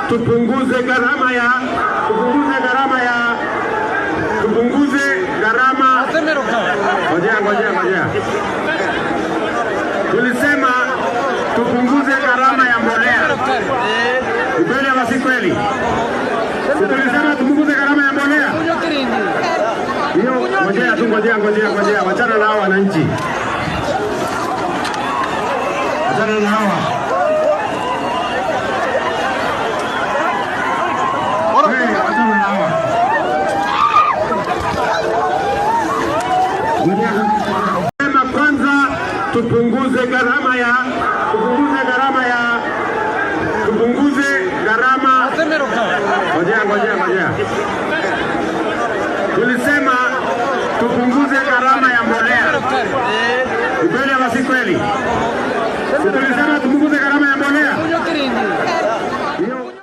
tupunguze gharama ngojea. Tulisema tupunguze gharama ya mbolea. Kweli ama si kweli? Tulisema tupunguze gharama ya mbolea. Hiyo ngojea. Wachana na hao wananchi. Wachana na hawa. Tupunguze gharama. Ngojea. Tulisema tupunguze gharama ya mbolea. Kweli ama si kweli? Tulisema